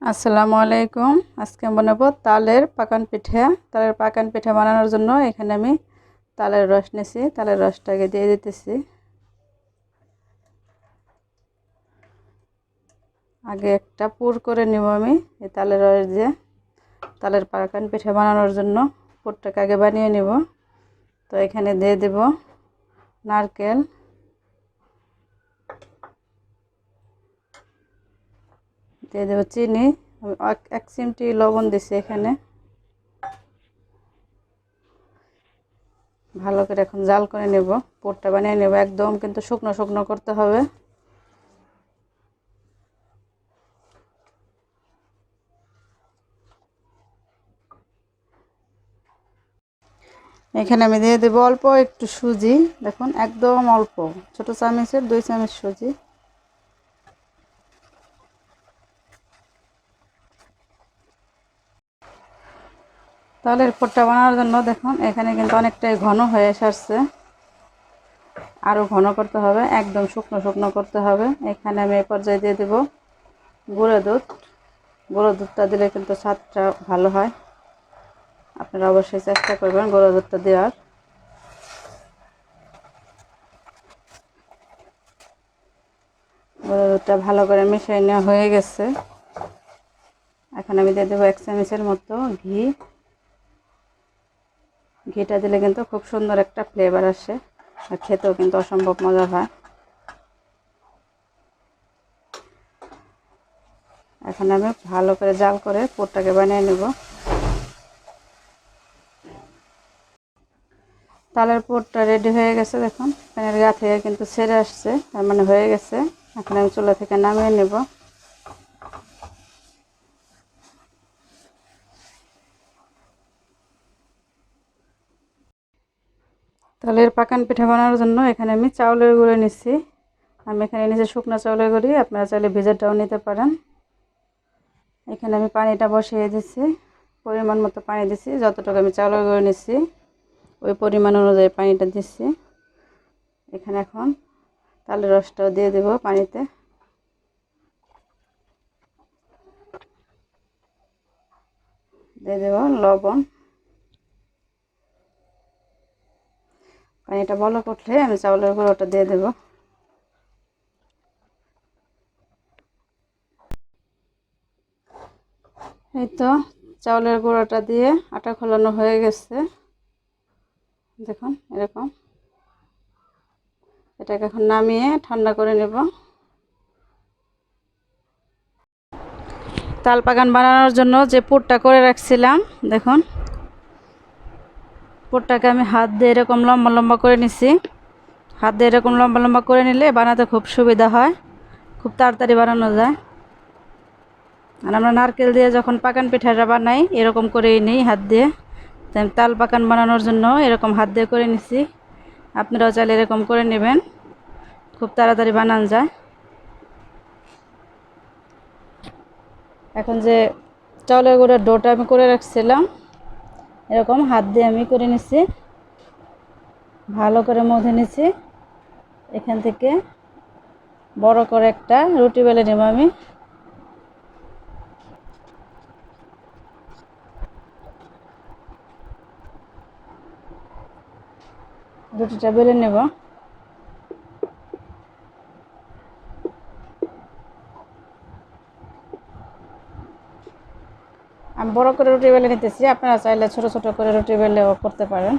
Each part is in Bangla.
আসসালামু আলাইকুম। আজকে বানাবো তালের পাকান পিঠা। তালের পাকান পিঠা বানানোর জন্য এখানে আমি তালের রস নিয়েছি। তালের রসটাকে দিয়ে দিতেছি। আগে একটা পুর করে নেব আমি এই তালের রস দিয়ে। তালের পাকান পিঠা বানানোর জন্য পুরটাকে আগে বানিয়ে নেব। তো এখানে দিয়ে দেব নারকেল, দিয়ে দেব চিনি, এক চিমটি লবণ দিছি এখানে। ভালো করে এখন জাল করে নেব, পুরটা বানিয়ে নেব। একদম কিন্তু শুকনো শুকনো করতে হবে। এখানে আমি দিয়ে দেবো অল্প একটু সুজি। দেখুন একদম অল্প, ছোট চামচের 2 চামচ সুজি। তালের পুরটা বানানোর জন্য দেখুন এখানে কিন্তু অনেকটাই ঘন হয়ে আসছে। আরও ঘন করতে হবে, একদম শুকনো শুকনো করতে হবে। এখানে আমি এই পর্যায়ে দিয়ে দেবো গুঁড়ো দুধ। গুঁড়ো দুধটা দিলে কিন্তু স্বাদটা ভালো হয়। আপনারা অবশ্যই চেষ্টা করবেন গুঁড়ো দুধটা দেওয়ার। গুঁড়ো দুধটা ভালো করে মিশিয়ে নেওয়া হয়ে গেছে। এখন আমি দিয়ে দেবো 1 চামচের মতো ঘি। ঘিটা দিলে কিন্তু খুব সুন্দর একটা ফ্লেভার আসে, আর খেতেও কিন্তু অসম্ভব মজা হয়। এখন আমি ভালো করে জাল করে পুরটাকে বানিয়ে নেব। তালের পুরটা রেডি হয়ে গেছে। দেখুন প্যানের গা থেকে কিন্তু ছেড়ে আসছে, তার মানে হয়ে গেছে। এখন আমি চুলা থেকে নামিয়ে নেব। তালের পাকান পিঠা বানানোর জন্য এখানে আমি চাউলের গুঁড়ো নিচ্ছি। আমি এখানে নিচে শুকনো চাউলের গুঁড়ি, আপনারা চাইলে ভেজাটাও নিতে পারেন। এখানে আমি পানিটা বসিয়ে দিচ্ছি, পরিমাণ মতো পানি দিচ্ছি। যতটুকু আমি চাউলের গুঁড়ো নিচ্ছি ওই পরিমাণ অনুযায়ী পানিটা দিচ্ছি। এখানে এখন তালের রসটাও দিয়ে দেব পানিতে। দিয়ে দেব লবণ। পানিটা বলক উঠলে আমি চাউলের গুঁড়োটা দিয়ে দেব। এই তো চাউলের গুঁড়োটা দিয়ে আটা খোলানো হয়ে গেছে। দেখুন এরকম। এটাকে এখন নামিয়ে ঠান্ডা করে নেব। তাল পাকান বানানোর জন্য যে পুরটা করে রাখছিলাম, দেখুন পুরটাকে আমি হাত দিয়ে এরকম লম্বা লম্বা করে নিছি। হাত দিয়ে এরকম লম্বা লম্বা করে নিলে বানাতে খুব সুবিধা হয়, খুব তাড়াতাড়ি বানানো যায়। আর আমরা নারকেল দিয়ে যখন পাকান পিঠাটা বানাই এরকম করেই নিই হাত দিয়ে। তাই তাল পাকান বানানোর জন্য এরকম হাত দিয়ে করে নিছি। আপনারাও চাইলে এরকম করে নেবেন, খুব তাড়াতাড়ি বানানো যায়। এখন যে চাউলের গুঁড়োর ডোটা আমি করে রাখছিলাম, এরকম হাত দিয়ে আমি করে নিছি, ভালো করে মধে নিছি। এখান থেকে বড় করে একটা রুটি বেলে নেব আমি। রুটিটা বেলে নেব। আমি বড় করে রুটি বেলে নিতেছি, আপনারা চাইলে ছোট ছোট করে রুটি বেলেও করতে পারেন।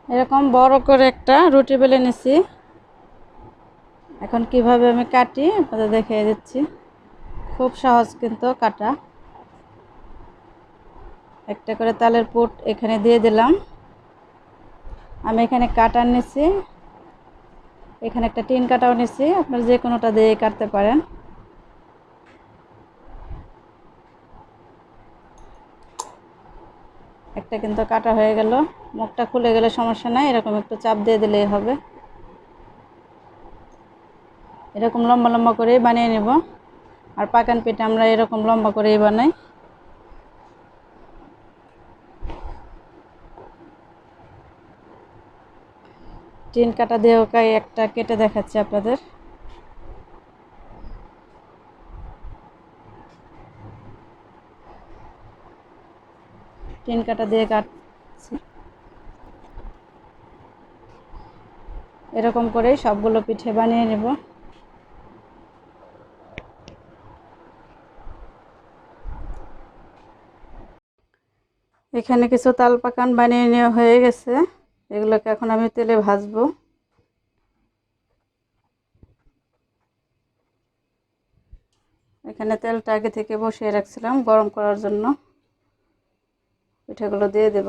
এরকম বড় করে একটা রুটি বেলে নিছি। এখন কিভাবে আমি কাটি আপনাদের দেখিয়ে দিচ্ছি। খুব সহজ কিন্তু কাটা। একটা করে তালের পুট এখানে দিয়ে দিলাম। আমি এখানে কাটার নিছি, এখানে একটা টিন কাটাও নিছি, আপনারা যে কোনোটা দিয়ে কাটতে পারেন। একটা কিন্তু কাটা হয়ে গেল। মুখটা খুলে গেলে সমস্যা নাই, এরকম একটু চাপ দিয়ে দিলেই হবে। এরকম লম্বা লম্বা করেই বানিয়ে নেব। আর পাকান পিঠা আমরা এরকম লম্বা করেই বানাই। টিন কাটা দিয়েও একটা কেটে দেখাচ্ছি আপনাদের। টিন কাটা দিয়ে কাটছি। এরকম করেই সবগুলো পিঠে বানিয়ে নেব। এখানে কিছু তাল পাকান বানিয়ে নেওয়া হয়ে গেছে, এগুলোকে এখন আমি তেলে ভাজবো। এখানে তেলটা আগে থেকে বসিয়ে রাখছিলাম গরম করার জন্য। পিঠেগুলো দিয়ে দেব।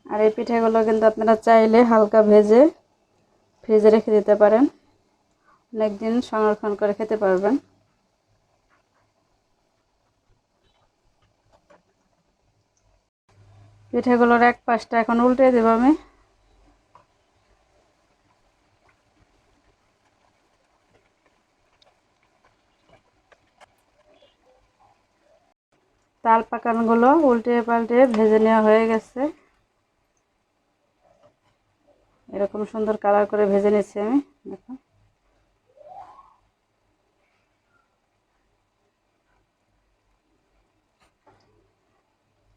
আর এই পিঠেগুলো কিন্তু আপনারা চাইলে হালকা ভেজে ফ্রিজে রেখে দিতে পারেন, অনেক দিন সংরক্ষণ করে খেতে পারবেন। পিঠেগুলোর এক পাশটা এখন উল্টে দেব আমি। তাল পাকানগুলো উল্টে পাল্টে ভেজে নেওয়া হয়ে গেছে। এরকম সুন্দর কালার করে ভেজে নিচ্ছি আমি। দেখুন,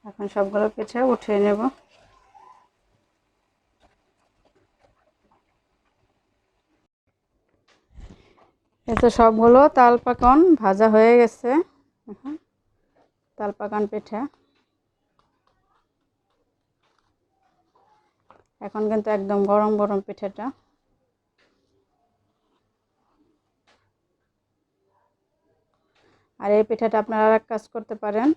এখন সবগুলো পিঠে উঠিয়ে নেব। এই তো সবগুলো তাল পাকান ভাজা হয়ে গেছে। এখন তাল পাকান পিঠা এখন কিন্তু একদম গরম গরম পিঠাটা। আর এই পিঠাটা আপনারা আর এক কাজ করতে পারেন,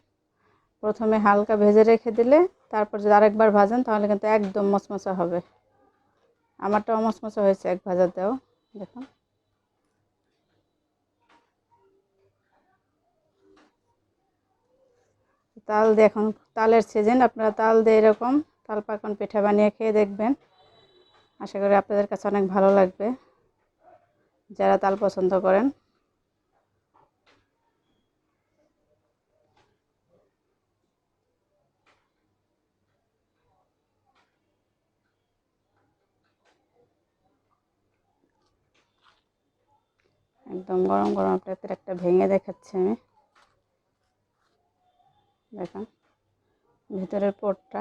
প্রথমে হালকা ভেজে রেখে দিলে তারপর যদি আরেকবার ভাজেন তাহলে কিন্তু একদম মচমচা হবে। আমারটাও মচমচা হয়েছে এক ভাজাতেও। দেখুন, তাল দিয়ে এখন তালের সিজন, আপনারা তাল দিয়ে এরকম তাল পাকান পিঠা বানিয়ে খেয়ে দেখবেন। আশা করি আপনাদের কাছে অনেক ভালো লাগবে যারা তাল পছন্দ করেন। একদম গরম গরম আপনাদের একটা ভেঙে দেখাচ্ছি আমি। দেখুন ভিতরের পোরটা।